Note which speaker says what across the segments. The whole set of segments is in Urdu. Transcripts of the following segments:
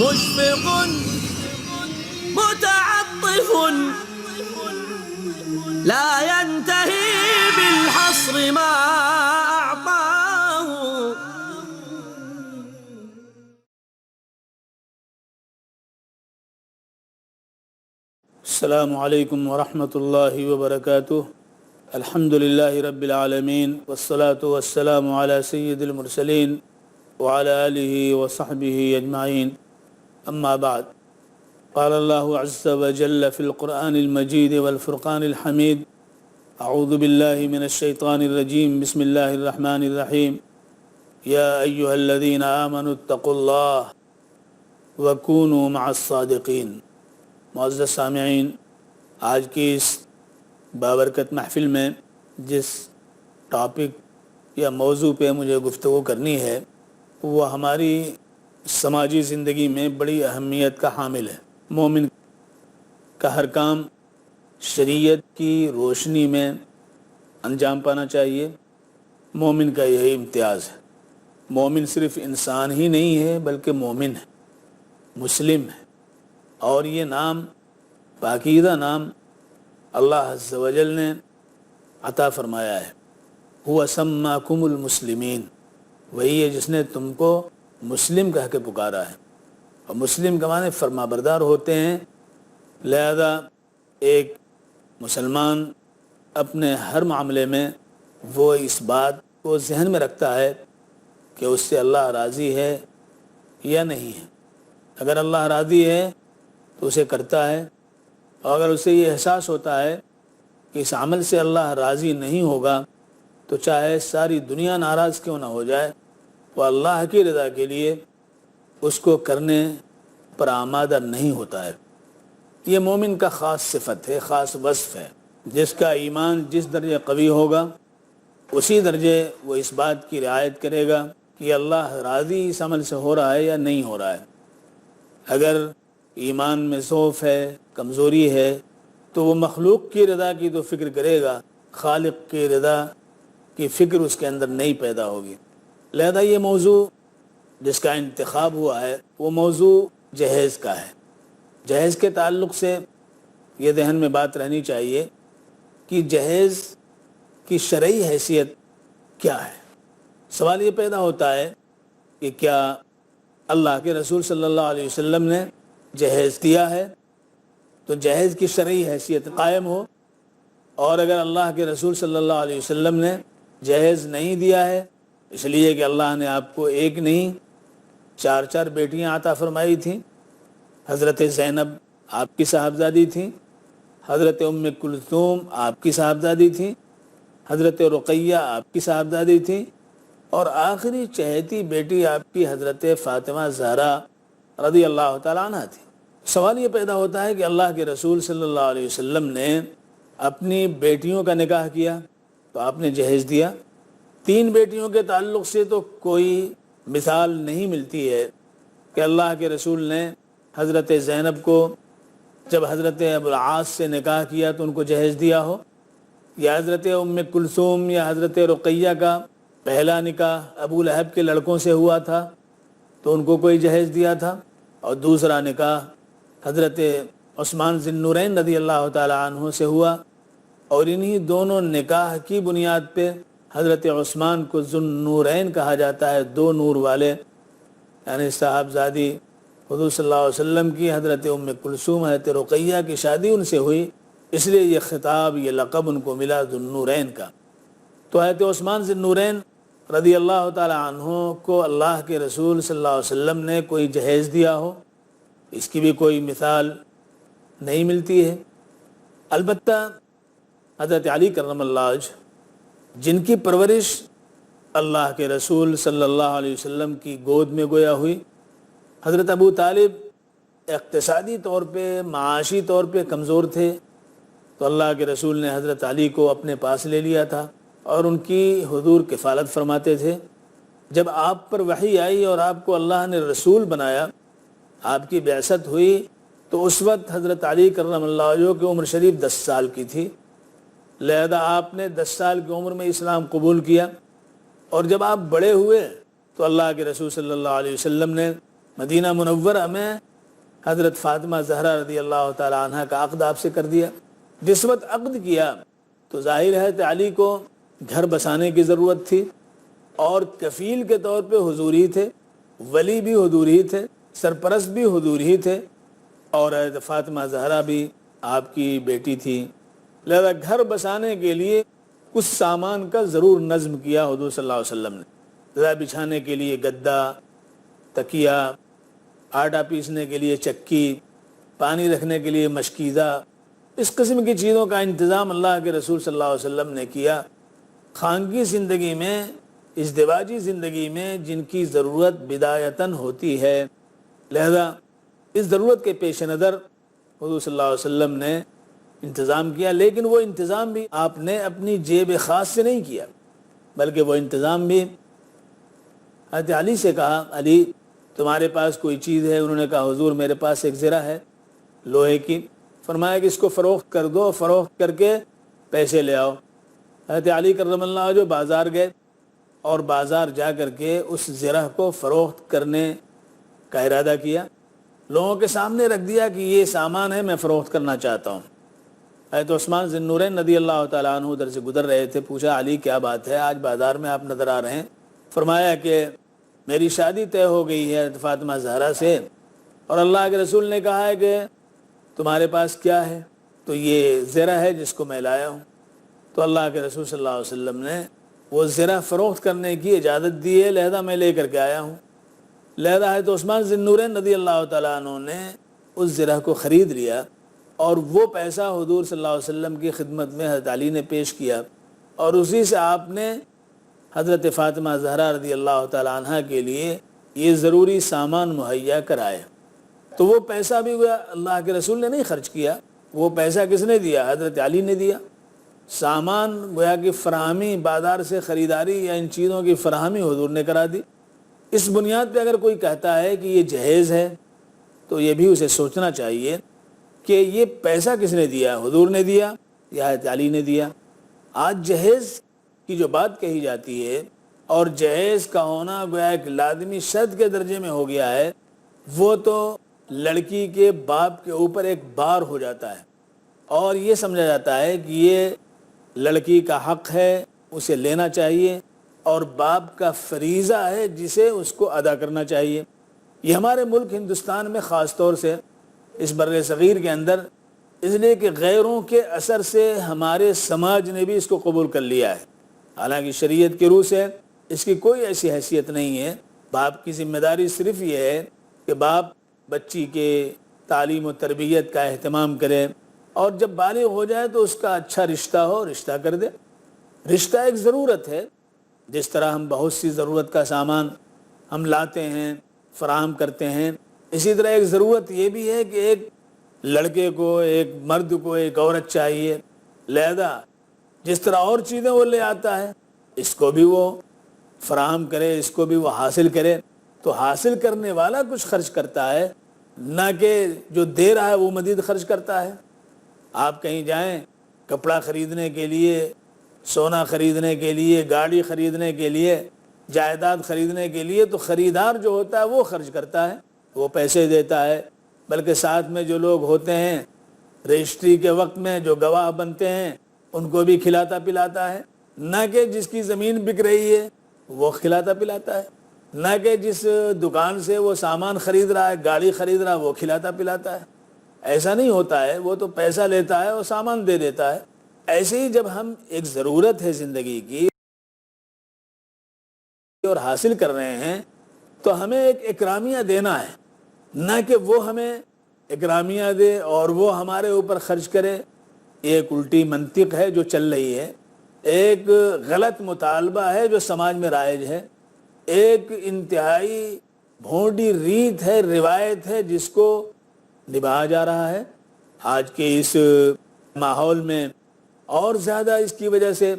Speaker 1: مشفق متعطف لا ينتهي بالحصر ما أعطاه.
Speaker 2: السلام علیکم ورحمۃ اللہ وبرکاتہ. الحمد للہ رب العالمین والصلاة والسلام علی سید المرسلین وعلی آلہ وصحبہ اجمعین. اما بعد، قال اللہ عز وجل فی القرآن المجید والفرقان الحمید: اعوذ باللہ من الشیطان الرجیم، بسم اللہ الرحمن الرحیم. یا ایہا الذین آمنوا اتقوا اللہ وکونوا مع الصادقین. معزز سامعین، آج کی اس بابرکت محفل میں جس ٹاپک یا موضوع پہ مجھے گفتگو کرنی ہے وہ ہماری سماجی زندگی میں بڑی اہمیت کا حامل ہے. مومن کا ہر کام شریعت کی روشنی میں انجام پانا چاہیے. مومن کا یہی امتیاز ہے. مومن صرف انسان ہی نہیں ہے بلکہ مومن ہے، مسلم ہے. اور یہ نام، پاکیزہ نام، اللہ عز و جل نے عطا فرمایا ہے. هو سماکم المسلمین، وہی ہے جس نے تم کو مسلم کہہ کے پکارا ہے. اور مسلم کا معنی فرما بردار ہوتے ہیں. لہذا ایک مسلمان اپنے ہر معاملے میں وہ اس بات کو ذہن میں رکھتا ہے کہ اس سے اللہ راضی ہے یا نہیں ہے. اگر اللہ راضی ہے تو اسے کرتا ہے، اور اگر اسے یہ احساس ہوتا ہے کہ اس عمل سے اللہ راضی نہیں ہوگا تو چاہے ساری دنیا ناراض کیوں نہ ہو جائے، وہ اللہ کی رضا کے لیے اس کو کرنے پر آمادہ نہیں ہوتا ہے. یہ مومن کا خاص صفت ہے، خاص وصف ہے. جس کا ایمان جس درجے قوی ہوگا اسی درجے وہ اس بات کی رعایت کرے گا کہ اللہ راضی اس عمل سے ہو رہا ہے یا نہیں ہو رہا ہے. اگر ایمان میں ضعف ہے، کمزوری ہے، تو وہ مخلوق کی رضا کی تو فکر کرے گا، خالق کی رضا کی فکر اس کے اندر نہیں پیدا ہوگی. لہذا یہ موضوع جس کا انتخاب ہوا ہے وہ موضوع جہیز کا ہے. جہیز کے تعلق سے یہ ذہن میں بات رہنی چاہیے کہ جہیز کی شرعی حیثیت کیا ہے. سوال یہ پیدا ہوتا ہے کہ کیا اللہ کے رسول صلی اللہ علیہ وسلم نے جہیز دیا ہے تو جہیز کی شرعی حیثیت قائم ہو، اور اگر اللہ کے رسول صلی اللہ علیہ وسلم نے جہیز نہیں دیا ہے اس لیے کہ اللہ نے آپ کو ایک نہیں 4 بیٹیاں عطا فرمائی تھیں. حضرت زینب آپ کی صاحبزادی تھیں، حضرت ام کلثوم آپ کی صاحبزادی تھیں، حضرت رقیہ آپ کی صاحبزادی تھیں، اور آخری چہیتی بیٹی آپ کی حضرت فاطمہ زہرا رضی اللہ تعالیٰ عنہ تھی. سوال یہ پیدا ہوتا ہے کہ اللہ کے رسول صلی اللہ علیہ وسلم نے اپنی بیٹیوں کا نکاح کیا تو آپ نے جہیز دیا. 3 بیٹیوں کے تعلق سے تو کوئی مثال نہیں ملتی ہے کہ اللہ کے رسول نے حضرت زینب کو جب حضرت ابو العاص سے نکاح کیا تو ان کو جہیز دیا ہو، یا حضرت ام کلثوم یا حضرت رقیہ کا پہلا نکاح ابو لہب کے لڑکوں سے ہوا تھا تو ان کو کوئی جہیز دیا تھا، اور دوسرا نکاح حضرت عثمان ذی النورین رضی اللہ تعالی عنہ سے ہوا، اور انہی دونوں نکاح کی بنیاد پہ حضرت عثمان کو ذو النورین کہا جاتا ہے، 2 نور والے. یعنی صاحبزادی حضور صلی اللہ علیہ وسلم کی حضرت ام کلثوم حضرت رقیہ کی شادی ان سے ہوئی، اس لیے یہ خطاب، یہ لقب ان کو ملا ذو النورین کا. تو حضرت عثمان ذی النورین رضی اللہ تعالی عنہ کو اللہ کے رسول صلی اللہ علیہ وسلم نے کوئی جہیز دیا ہو اس کی بھی کوئی مثال نہیں ملتی ہے. البتہ حضرت علی کرم اللہ وجہ جن کی پرورش اللہ کے رسول صلی اللہ علیہ وسلم کی گود میں گویا ہوئی. حضرت ابو طالب اقتصادی طور پہ، معاشی طور پہ کمزور تھے تو اللہ کے رسول نے حضرت علی کو اپنے پاس لے لیا تھا اور ان کی حضور کفالت فرماتے تھے. جب آپ پر وحی آئی اور آپ کو اللہ نے رسول بنایا، آپ کی بعثت ہوئی، تو اس وقت حضرت علی کرم اللہ وجہ کی عمر شریف 10 سال کی تھی. لہذا آپ نے 10 سال کی عمر میں اسلام قبول کیا، اور جب آپ بڑے ہوئے تو اللہ کے رسول صلی اللہ علیہ وسلم نے مدینہ منورہ میں حضرت فاطمہ زہرا رضی اللہ تعالیٰ عنہ کا عقد آپ سے کر دیا۔ جس وقت عقد کیا تو ظاہر ہے کہ علی کو گھر بسانے کی ضرورت تھی، اور کفیل کے طور پہ حضور ہی تھے، ولی بھی حضور ہی تھے، سرپرست بھی حضور ہی تھے، اور حضرت فاطمہ زہرا بھی آپ کی بیٹی تھی، لہذا گھر بسانے کے لیے کچھ سامان کا ضرور نظم کیا حضور صلی اللہ علیہ وسلم نے۔ رضا بچھانے کے لیے گدا، تکیہ، آٹا پیسنے کے لیے چکی، پانی رکھنے کے لیے مشکیزہ، اس قسم کی چیزوں کا انتظام اللہ کے رسول صلی اللہ علیہ وسلم نے کیا۔ خانگی زندگی میں، ازدواجی زندگی میں جن کی ضرورت بدایتاً ہوتی ہے، لہذا اس ضرورت کے پیش نظر حضور صلی اللہ علیہ وسلم نے انتظام کیا، لیکن وہ انتظام بھی آپ نے اپنی جیب خاص سے نہیں کیا، بلکہ وہ انتظام بھی حضرت علی سے کہا، علی تمہارے پاس کوئی چیز ہے؟ انہوں نے کہا حضور میرے پاس ایک زرہ ہے لوہے کی۔ فرمایا کہ اس کو فروخت کر دو، فروخت کر کے پیسے لے آؤ۔ حضرت علی کرم اللہ وجہہ بازار گئے، اور بازار جا کر کے اس زرہ کو فروخت کرنے کا ارادہ کیا، لوگوں کے سامنے رکھ دیا کہ یہ سامان ہے، میں فروخت کرنا چاہتا ہوں۔ حضرت عثمان ذی النورین رضی اللہ تعالیٰ عنہ ادھر سے گزر رہے تھے، پوچھا علی کیا بات ہے، آج بازار میں آپ نظر آ رہے ہیں؟ فرمایا کہ میری شادی طے ہو گئی ہے حضرت فاطمہ زہرا سے، اور اللہ کے رسول نے کہا ہے کہ تمہارے پاس کیا ہے؟ تو یہ زرہ ہے جس کو میں لایا ہوں۔ تو اللہ کے رسول صلی اللہ علیہ وسلم نے وہ زرہ فروخت کرنے کی اجازت دی ہے، لہذا میں لے کر کے آیا ہوں۔ لہذا ہے تو عثمان ذی النورین رضی اللہ تعالیٰ عنہ نے اس زرہ کو خرید لیا، اور وہ پیسہ حضور صلی اللہ علیہ وسلم کی خدمت میں حضرت علی نے پیش کیا، اور اسی سے آپ نے حضرت فاطمہ زہرا رضی اللہ تعالیٰ عنہ کے لیے یہ ضروری سامان مہیا کرائے۔ تو وہ پیسہ بھی اللہ کے رسول نے نہیں خرچ کیا، وہ پیسہ کس نے دیا؟ حضرت علی نے دیا۔ سامان گویا کہ فراہمی، بازار سے خریداری یا ان چیزوں کی فراہمی حضور نے کرا دی۔ اس بنیاد پہ اگر کوئی کہتا ہے کہ یہ جہیز ہے تو یہ بھی اسے سوچنا چاہیے کہ یہ پیسہ کس نے دیا، حضور نے دیا یا حضرت علی نے دیا۔ آج جہیز کی جو بات کہی جاتی ہے، اور جہیز کا ہونا گویا ایک لازمی شرط کے درجے میں ہو گیا ہے، وہ تو لڑکی کے باپ کے اوپر ایک بار ہو جاتا ہے، اور یہ سمجھا جاتا ہے کہ یہ لڑکی کا حق ہے، اسے لینا چاہیے، اور باپ کا فریضہ ہے جسے اس کو ادا کرنا چاہیے۔ یہ ہمارے ملک ہندوستان میں خاص طور سے اس بر صغیر کے اندر، اس لیے کہ غیروں کے اثر سے ہمارے سماج نے بھی اس کو قبول کر لیا ہے، حالانکہ شریعت کی روح سے اس کی کوئی ایسی حیثیت نہیں ہے۔ باپ کی ذمہ داری صرف یہ ہے کہ باپ بچی کے تعلیم و تربیت کا اہتمام کرے، اور جب بالغ ہو جائے تو اس کا اچھا رشتہ ہو، رشتہ کر دے۔ رشتہ ایک ضرورت ہے، جس طرح ہم بہت سی ضرورت کا سامان ہم لاتے ہیں، فراہم کرتے ہیں، اسی طرح ایک ضرورت یہ بھی ہے کہ ایک لڑکے کو، ایک مرد کو ایک عورت چاہیے، لہذا جس طرح اور چیزیں وہ لے آتا ہے اس کو بھی وہ فراہم کرے، اس کو بھی وہ حاصل کرے۔ تو حاصل کرنے والا کچھ خرچ کرتا ہے، نہ کہ جو دے رہا ہے وہ مزید خرچ کرتا ہے۔ آپ کہیں جائیں کپڑا خریدنے کے لیے، سونا خریدنے کے لیے، گاڑی خریدنے کے لیے، جائیداد خریدنے کے لیے، تو خریدار جو ہوتا ہے وہ خرچ کرتا ہے، وہ پیسے دیتا ہے، بلکہ ساتھ میں جو لوگ ہوتے ہیں رجسٹری کے وقت میں جو گواہ بنتے ہیں ان کو بھی کھلاتا پلاتا ہے، نہ کہ جس کی زمین بک رہی ہے وہ کھلاتا پلاتا ہے، نہ کہ جس دکان سے وہ سامان خرید رہا ہے، گاڑی خرید رہا ہے، وہ کھلاتا پلاتا ہے۔ ایسا نہیں ہوتا ہے، وہ تو پیسہ لیتا ہے اور سامان دے دیتا ہے۔ ایسے ہی جب ہم ایک ضرورت ہے زندگی کی اور حاصل کر رہے ہیں تو ہمیں ایک اکرامیہ دینا ہے، نہ کہ وہ ہمیں اکرامیہ دے اور وہ ہمارے اوپر خرچ کرے۔ ایک الٹی منطق ہے جو چل رہی ہے، ایک غلط مطالبہ ہے جو سماج میں رائج ہے، ایک انتہائی بھونڈی ریت ہے، روایت ہے جس کو نبھایا جا رہا ہے۔ آج کے اس ماحول میں اور زیادہ اس کی وجہ سے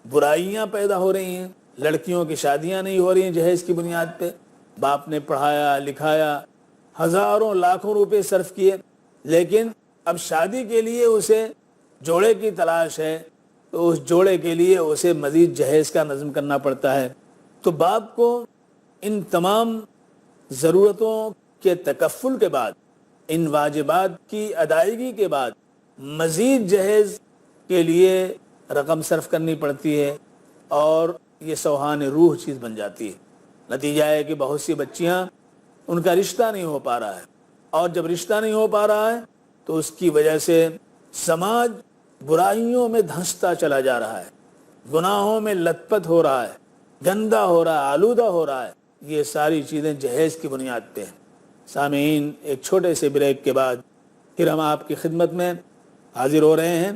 Speaker 2: برائیاں پیدا ہو رہی ہیں، لڑکیوں کی شادیاں نہیں ہو رہی ہیں جہیز کی بنیاد پہ۔ باپ نے پڑھایا لکھایا، ہزاروں لاکھوں روپے صرف کیے، لیکن اب شادی کے لیے اسے جوڑے کی تلاش ہے، تو اس جوڑے کے لیے اسے مزید جہیز کا نظم کرنا پڑتا ہے۔ تو باپ کو ان تمام ضرورتوں کے تکفل کے بعد، ان واجبات کی ادائیگی کے بعد مزید جہیز کے لیے رقم صرف کرنی پڑتی ہے، اور یہ سوہان روح چیز بن جاتی ہے۔ نتیجہ ہے کہ بہت سی بچیاں، ان کا رشتہ نہیں ہو پا رہا ہے، اور جب رشتہ نہیں ہو پا رہا ہے تو اس کی وجہ سے سماج برائیوں میں دھنستا چلا جا رہا ہے، گناہوں میں لت پت ہو رہا ہے، گندا ہو رہا ہے، آلودہ ہو رہا ہے۔ یہ ساری چیزیں جہیز کی بنیاد پہ ہیں۔ سامعین، ایک چھوٹے سے بریک کے بعد پھر ہم آپ کی خدمت میں حاضر ہو رہے ہیں۔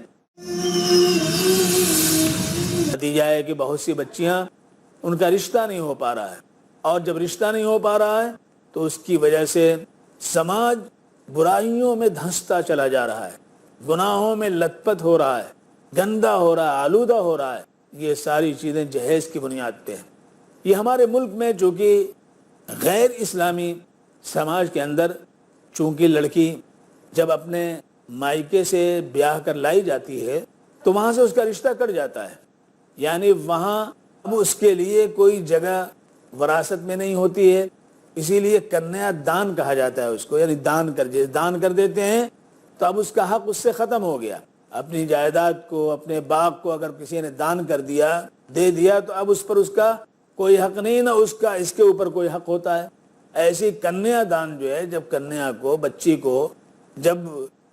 Speaker 2: نتیجہ ہے کہ بہت سی بچیاں، ان کا رشتہ نہیں ہو پا رہا ہے، اور جب رشتہ نہیں ہو پا رہا ہے تو اس کی وجہ سے سماج برائیوں میں دھنستا چلا جا رہا ہے، گناہوں میں لت پت ہو رہا ہے، گندا ہو رہا ہے، آلودہ ہو رہا ہے۔ یہ ساری چیزیں جہیز کی بنیاد پہ ہیں۔ یہ ہمارے ملک میں جو کہ غیر اسلامی سماج کے اندر، چونکہ لڑکی جب اپنے مائکے سے بیاہ کر لائی جاتی ہے تو وہاں سے اس کا رشتہ کٹ جاتا ہے، یعنی وہاں اب اس کے لیے کوئی جگہ وراثت میں نہیں ہوتی ہے، اسی لیے کنیا دان کہا جاتا ہے اس کو، یعنی دان کر دیتے ہیں تو اب اس کا حق اس سے ختم ہو گیا۔ اپنی جائیداد کو، اپنے باغ کو اگر کسی نے دان کر دیا، دے دیا، تو اب اس پر اس کا کوئی حق نہیں، نہ اس کا اس کے اوپر کوئی حق ہوتا ہے۔ ایسی کنیا دان جو ہے، جب کنیا کو، بچی کو جب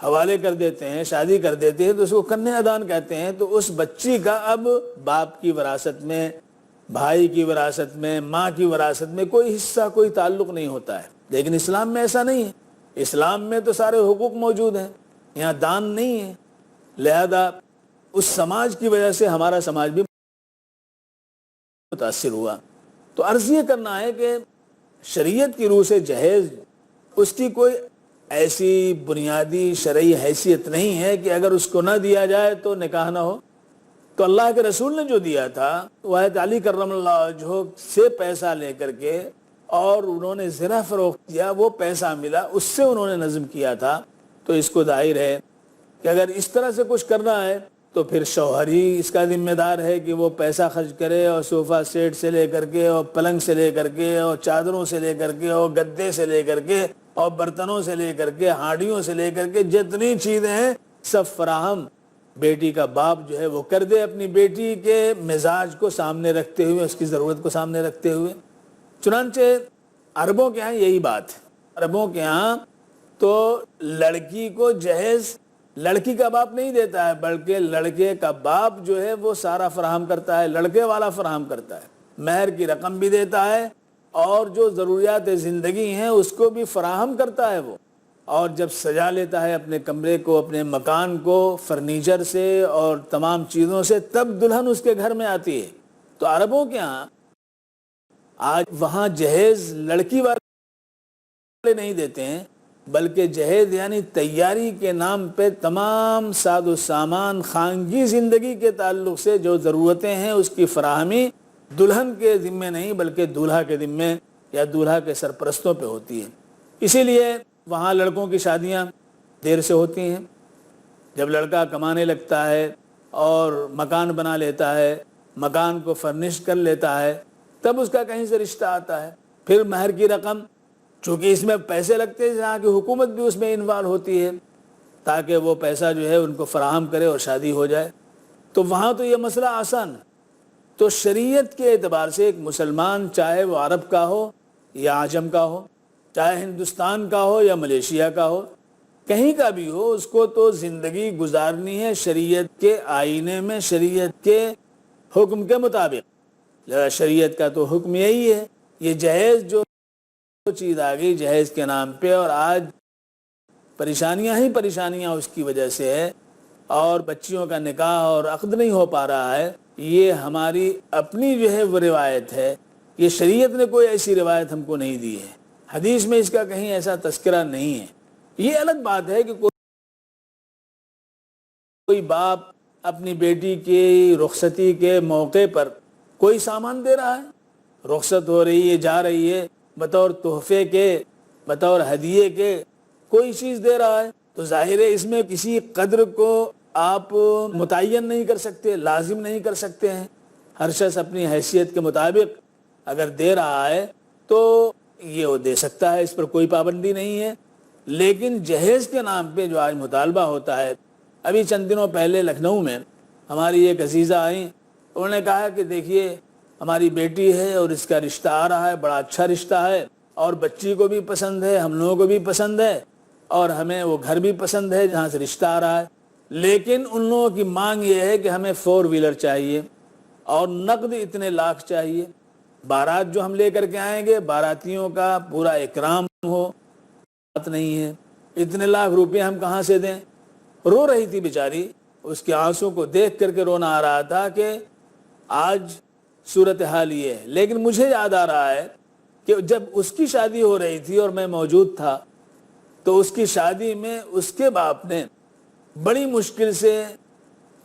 Speaker 2: حوالے کر دیتے ہیں، شادی کر دیتے ہیں، تو اس کو کنیا دان کہتے ہیں۔ تو اس بچی کا اب باپ کی وراثت میں، بھائی کی وراثت میں، ماں کی وراثت میں کوئی حصہ، کوئی تعلق نہیں ہوتا ہے۔ لیکن اسلام میں ایسا نہیں ہے۔ اسلام میں تو سارے حقوق موجود ہیں، یہاں دان نہیں ہے۔ لہذا اس سماج کی وجہ سے ہمارا سماج بھی متاثر ہوا۔ تو عرض یہ کرنا ہے کہ شریعت کی روح سے جہیز، اس کی کوئی ایسی بنیادی شرعی حیثیت نہیں ہے کہ اگر اس کو نہ دیا جائے تو نکاح نہ ہو۔ تو اللہ کے رسول نے جو دیا تھا وہ حضرت علی کرم اللہ وجہہ سے پیسہ لے کر کے، اور انہوں نے زنا فروخت کیا، وہ پیسہ ملا، اس سے انہوں نے نظم کیا تھا۔ تو اس کو ظاہر ہے کہ اگر اس طرح سے کچھ کرنا ہے تو پھر شوہر ہی اس کا ذمہ دار ہے کہ وہ پیسہ خرچ کرے، اور صوفہ سیٹ سے لے کر کے، اور پلنگ سے لے کر کے، اور چادروں سے لے کر کے، اور گدے سے لے کر کے، اور برتنوں سے لے کر کے، ہانڈیوں سے لے کر کے، جتنی چیزیں ہیں سب فراہم بیٹی کا باپ جو ہے وہ کر دے، اپنی بیٹی کے مزاج کو سامنے رکھتے ہوئے، اس کی ضرورت کو سامنے رکھتے ہوئے۔ چنانچہ عربوں کے ہاں یہی بات ہے۔ عربوں کے ہاں تو لڑکی کو جہیز لڑکی کا باپ نہیں دیتا ہے، بلکہ لڑکے کا باپ جو ہے وہ سارا فراہم کرتا ہے، لڑکے والا فراہم کرتا ہے، مہر کی رقم بھی دیتا ہے، اور جو ضروریات زندگی ہیں اس کو بھی فراہم کرتا ہے وہ۔ اور جب سجا لیتا ہے اپنے کمرے کو، اپنے مکان کو فرنیچر سے اور تمام چیزوں سے، تب دلہن اس کے گھر میں آتی ہے۔ تو عربوں کے ہاں آج وہاں جہیز لڑکی والے نہیں دیتے ہیں، بلکہ جہیز یعنی تیاری کے نام پہ تمام ساز و سامان، خانگی زندگی کے تعلق سے جو ضرورتیں ہیں اس کی فراہمی دلہن کے ذمے نہیں بلکہ دولہا کے ذمے یا دولہا کے سرپرستوں پہ ہوتی ہے۔ اسی لیے وہاں لڑکوں کی شادیاں دیر سے ہوتی ہیں۔ جب لڑکا کمانے لگتا ہے اور مکان بنا لیتا ہے، مکان کو فرنش کر لیتا ہے، تب اس کا کہیں سے رشتہ آتا ہے۔ پھر مہر کی رقم، چونکہ اس میں پیسے لگتے ہیں، جہاں کی حکومت بھی اس میں انوالو ہوتی ہے تاکہ وہ پیسہ جو ہے ان کو فراہم کرے اور شادی ہو جائے۔ تو وہاں تو یہ مسئلہ آسان ہے۔ تو شریعت کے اعتبار سے ایک مسلمان، چاہے وہ عرب کا ہو یا عجم کا ہو، چاہے ہندوستان کا ہو یا ملیشیا کا ہو، کہیں کا بھی ہو، اس کو تو زندگی گزارنی ہے شریعت کے آئینے میں، شریعت کے حکم کے مطابق۔ لہذا شریعت کا تو حکم یہی ہے۔ یہ جہیز جو چیز آ گئی جہیز کے نام پہ، اور آج پریشانیاں ہی پریشانیاں اس کی وجہ سے ہے، اور بچیوں کا نکاح اور عقد نہیں ہو پا رہا ہے۔ یہ ہماری اپنی جو ہے وہ روایت ہے، یہ شریعت نے کوئی ایسی روایت ہم کو نہیں دی ہے، حدیث میں اس کا کہیں ایسا تذکرہ نہیں ہے۔ یہ الگ بات ہے کہ کوئی باپ اپنی بیٹی کی رخصتی کے موقع پر کوئی سامان دے رہا ہے، رخصت ہو رہی ہے، جا رہی ہے، بطور تحفے کے، بطور ہدیے کے کوئی چیز دے رہا ہے، تو ظاہر ہے اس میں کسی قدر کو آپ متعین نہیں کر سکتے، لازم نہیں کر سکتے ہیں۔ ہر شخص اپنی حیثیت کے مطابق اگر دے رہا ہے تو یہ وہ دے سکتا ہے، اس پر کوئی پابندی نہیں ہے۔ لیکن جہیز کے نام پہ جو آج مطالبہ ہوتا ہے، ابھی چند دنوں پہلے لکھنؤ میں ہماری ایک عزیزہ آئیں، انہوں نے کہا کہ دیکھیے ہماری بیٹی ہے اور اس کا رشتہ آ رہا ہے، بڑا اچھا رشتہ ہے اور بچی کو بھی پسند ہے، ہم لوگوں کو بھی پسند ہے اور ہمیں وہ گھر بھی پسند ہے جہاں سے رشتہ آ رہا ہے، لیکن ان لوگوں کی مانگ یہ ہے کہ ہمیں 4 ویلر چاہیے اور نقد اتنے لاکھ چاہیے، بارات جو ہم لے کر کے آئیں گے باراتیوں کا پورا اکرام ہو، بات نہیں ہے، اتنے لاکھ روپے ہم کہاں سے دیں۔ رو رہی تھی بیچاری، اس کے آنسوں کو دیکھ کر کے رونا آ رہا تھا کہ آج صورتحال یہ ہے۔ لیکن مجھے یاد آ رہا ہے کہ جب اس کی شادی ہو رہی تھی اور میں موجود تھا تو اس کی شادی میں اس کے باپ نے بڑی مشکل سے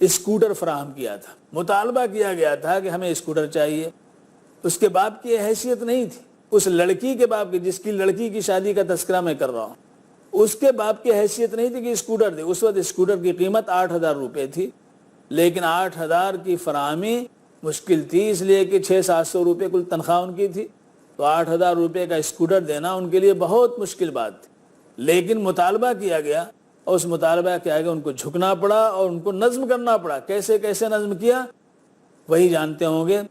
Speaker 2: اسکوٹر فراہم کیا تھا، مطالبہ کیا گیا تھا کہ ہمیں اسکوٹر چاہیے۔ اس کے باپ کی حیثیت نہیں تھی، اس لڑکی کے باپ کی، جس کی لڑکی کی شادی کا تذکرہ میں کر رہا ہوں، اس کے باپ کی حیثیت نہیں تھی کہ اسکوٹر دے۔ اس وقت اسکوٹر کی قیمت 8,000 روپے تھی، لیکن 8,000 کی فراہمی مشکل تھی، اس لیے کہ 600-700 روپے کل تنخواہ ان کی تھی، تو 8,000 روپے کا اسکوٹر دینا ان کے لیے بہت مشکل بات تھی۔ لیکن مطالبہ کیا گیا اور اس مطالبہ کے آگے ان کو جھکنا پڑا اور ان کو نظم کرنا پڑا۔ کیسے کیسے نظم کیا وہی جانتے ہوں گے۔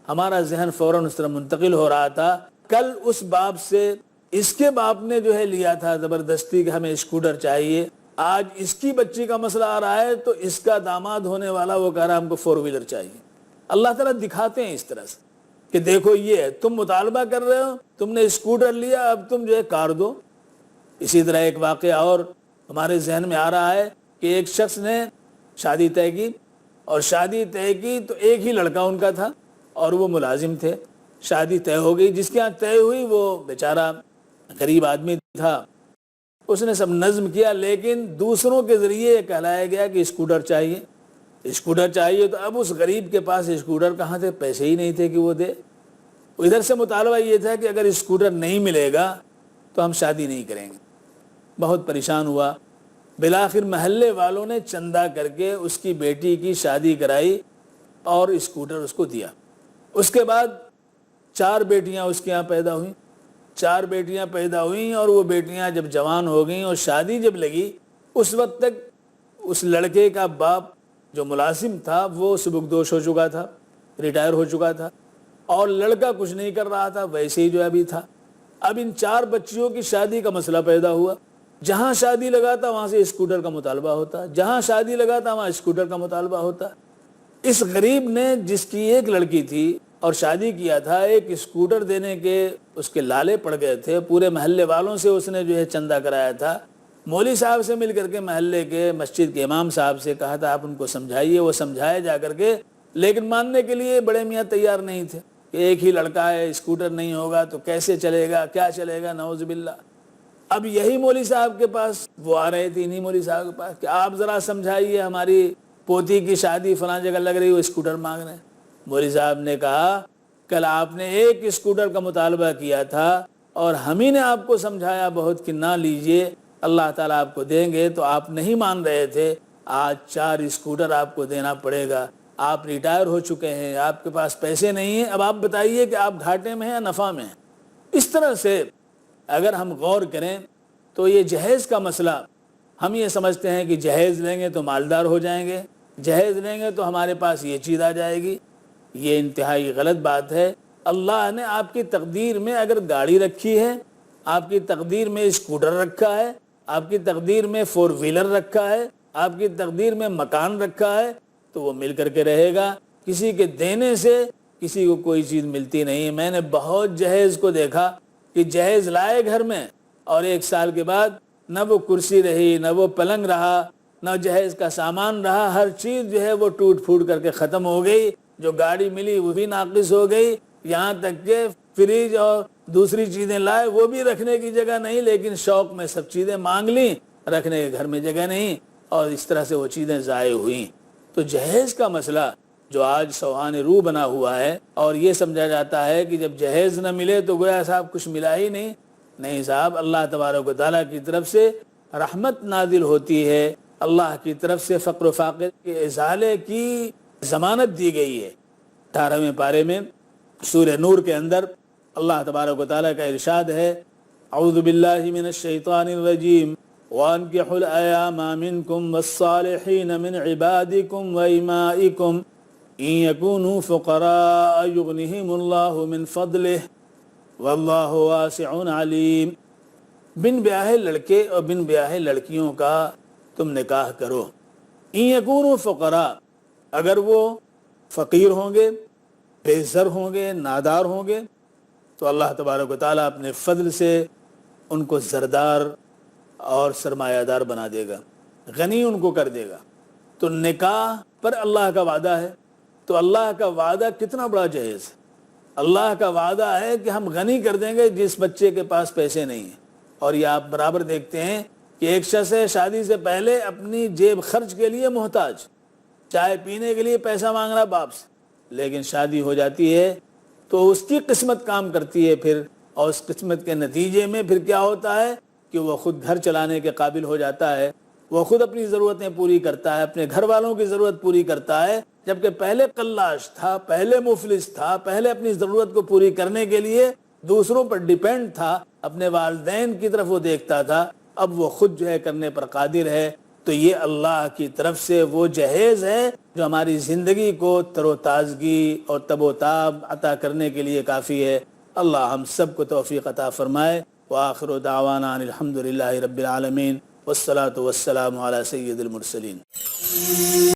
Speaker 2: ہمارا ذہن فوراً اس طرح منتقل ہو رہا تھا، کل اس باپ سے اس کے باپ نے جو ہے لیا تھا زبردستی کہ ہمیں اسکوٹر چاہیے، آج اس کی بچی کا مسئلہ آ رہا ہے تو اس کا داماد ہونے والا وہ کہہ رہا ہے ہم کو 4 ویلر چاہیے۔ اللہ تعالیٰ دکھاتے ہیں اس طرح سے کہ دیکھو یہ ہے، تم مطالبہ کر رہے ہو، تم نے اسکوٹر لیا، اب تم جو ہے کار دو۔ اسی طرح ایک واقعہ اور ہمارے ذہن میں آ رہا ہے کہ ایک شخص نے شادی طے کی، اور شادی طے کی تو ایک ہی لڑکا ان کا تھا اور وہ ملازم تھے۔ شادی طے ہو گئی، جس کے ہاں طے ہوئی وہ بیچارہ غریب آدمی تھا، اس نے سب نظم کیا، لیکن دوسروں کے ذریعے یہ کہلایا گیا کہ اسکوٹر چاہیے، اسکوٹر چاہیے۔ تو اب اس غریب کے پاس اسکوٹر کہاں تھے، پیسے ہی نہیں تھے کہ وہ دے۔ ادھر سے مطالبہ یہ تھا کہ اگر اسکوٹر نہیں ملے گا تو ہم شادی نہیں کریں گے۔ بہت پریشان ہوا، بالآخر محلے والوں نے چندہ کر کے اس کی بیٹی کی شادی کرائی اور اسکوٹر اس کو دیا۔ اس کے بعد 4 بیٹیاں اس کے ہاں پیدا ہوئیں، 4 بیٹیاں پیدا ہوئیں، اور وہ بیٹیاں جب جوان ہو گئیں اور شادی جب لگی، اس وقت تک اس لڑکے کا باپ جو ملازم تھا وہ سبکدوش ہو چکا تھا، ریٹائر ہو چکا تھا، اور لڑکا کچھ نہیں کر رہا تھا، ویسے ہی جو ابھی تھا۔ اب ان 4 بچیوں کی شادی کا مسئلہ پیدا ہوا، جہاں شادی لگا تھا وہاں سے اسکوٹر کا مطالبہ ہوتا، جہاں شادی لگا تھا وہاں اسکوٹر کا مطالبہ ہوتا۔ اس غریب نے، جس کی ایک لڑکی تھی اور شادی کیا تھا، ایک اسکوٹر دینے کے اس کے لالے پڑ گئے تھے، پورے محلے والوں سے اس نے جو ہے چندہ کرایا تھا، مولوی صاحب سے مل کر کے محلے کے مسجد کے امام صاحب سے کہا تھا آپ ان کو سمجھائیے، وہ سمجھائے جا کر کے، لیکن ماننے کے لیے بڑے میاں تیار نہیں تھے کہ ایک ہی لڑکا ہے، اسکوٹر نہیں ہوگا تو کیسے چلے گا، کیا چلے گا، نعوذ باللہ۔ اب یہی مولوی صاحب کے پاس وہ آ رہے تھے، انہی مولوی صاحب کے پاس کہ آپ ذرا سمجھائیے، ہماری پوتی کی شادی فلاں جگہ لگ رہی، وہ اسکوٹر مانگ رہے ہیں۔ مولوی صاحب نے کہا کل آپ نے ایک اسکوٹر کا مطالبہ کیا تھا اور ہم ہی نے آپ کو سمجھایا بہت کہ نہ لیجئے، اللہ تعالیٰ آپ کو دیں گے، تو آپ نہیں مان رہے تھے، آج 4 اسکوٹر آپ کو دینا پڑے گا، آپ ریٹائر ہو چکے ہیں، آپ کے پاس پیسے نہیں ہیں، اب آپ بتائیے کہ آپ گھاٹے میں ہیں یا نفع میں ہیں۔ اس طرح سے اگر ہم غور کریں تو یہ جہیز کا مسئلہ، ہم یہ سمجھتے ہیں کہ جہیز لیں گے تو مالدار ہو جائیں گے، جہیز لیں گے تو ہمارے پاس یہ چیز آ جائے گی، یہ انتہائی غلط بات ہے۔ اللہ نے آپ کی تقدیر میں اگر گاڑی رکھی ہے، آپ کی تقدیر میں اسکوٹر رکھا ہے، آپ کی تقدیر میں 4 ویلر رکھا ہے، آپ کی تقدیر میں مکان رکھا ہے، تو وہ مل کر کے رہے گا۔ کسی کے دینے سے کسی کو کوئی چیز ملتی نہیں۔ میں نے بہت جہیز کو دیکھا کہ جہیز لائے گھر میں اور 1 سال کے بعد نہ وہ کرسی رہی، نہ وہ پلنگ رہا، نہ جہیز کا سامان رہا، ہر چیز جو ہے وہ ٹوٹ پھوٹ کر کے ختم ہو گئی، جو گاڑی ملی وہ بھی ناقص ہو گئی، یہاں تک کہ فریج اور دوسری چیزیں لائے وہ بھی رکھنے کی جگہ نہیں، لیکن شوق میں سب چیزیں مانگ لیں، رکھنے کے گھر میں جگہ نہیں، اور اس طرح سے وہ چیزیں ضائع ہوئیں۔ تو جہیز کا مسئلہ جو آج سوہان روح بنا ہوا ہے، اور یہ سمجھا جاتا ہے کہ جب جہیز نہ ملے تو گویا صاحب کچھ ملا ہی نہیں۔ نہیں صاحب، اللہ تبارک و تعالیٰ کی طرف سے رحمت نازل ہوتی ہے، اللہ کی طرف سے فقر و فاقے کے ازالے کی ضمانت دی گئی ہے۔ 18ویں پارے میں سورہ نور کے اندر اللہ تبارک و تعالیٰ کا ارشاد ہے اعوذ باللہ من الشیطان الرجیم وَأَنْكِحُوا الْأَيَامَ مِنْكُمْ وَالصَّالِحِينَ مِنْ عِبَادِكُمْ وَإِمَائِكُمْ إِنْ يَكُونُوا فُقَرَاءَ يُغْنِهِمُ اللَّهُ مِنْ فَضْلِهِ وَاللَّهُ وَاسِعٌ عَلِيمٌ۔ بن بیاہے لڑکے اور بن بیاہے لڑکیوں کا تم نکاح کرو، إِنْ يَكُونُوا فُقَرَاءَ، اگر وہ فقیر ہوں گے، بے زر ہوں گے، نادار ہوں گے، تو اللہ تبارک و تعالیٰ اپنے فضل سے ان کو زردار اور سرمایہ دار بنا دے گا، غنی ان کو کر دے گا۔ تو نکاح پر اللہ کا وعدہ ہے، تو اللہ کا وعدہ کتنا بڑا جہیز ہے۔ اللہ کا وعدہ ہے کہ ہم غنی کر دیں گے جس بچے کے پاس پیسے نہیں ہیں۔ اور یہ آپ برابر دیکھتے ہیں کہ ایک شخص ہے شادی سے پہلے اپنی جیب خرچ کے لیے محتاج، چائے پینے کے لیے پیسہ مانگ رہا باپ سے، لیکن شادی ہو جاتی ہے تو اس کی قسمت کام کرتی ہے پھر، اور اس قسمت کے نتیجے میں پھر کیا ہوتا ہے کہ وہ خود گھر چلانے کے قابل ہو جاتا ہے، وہ خود اپنی ضرورتیں پوری کرتا ہے، اپنے گھر والوں کی ضرورت پوری کرتا ہے، جبکہ پہلے قلاش تھا، پہلے مفلس تھا، پہلے اپنی ضرورت کو پوری کرنے کے لیے دوسروں پر ڈیپینڈ تھا، اپنے والدین کی طرف وہ دیکھتا تھا، اب وہ خود جو ہے کرنے پر قادر ہے۔ تو یہ اللہ کی طرف سے وہ جہیز ہے جو ہماری زندگی کو تر و تازگی اور تب و تاب عطا کرنے کے لیے کافی ہے۔ اللہ ہم سب کو توفیق عطا فرمائے۔ وآخر دعوانا ان الحمد للہ رب العالمین والصلاة والسلام علی سید المرسلین۔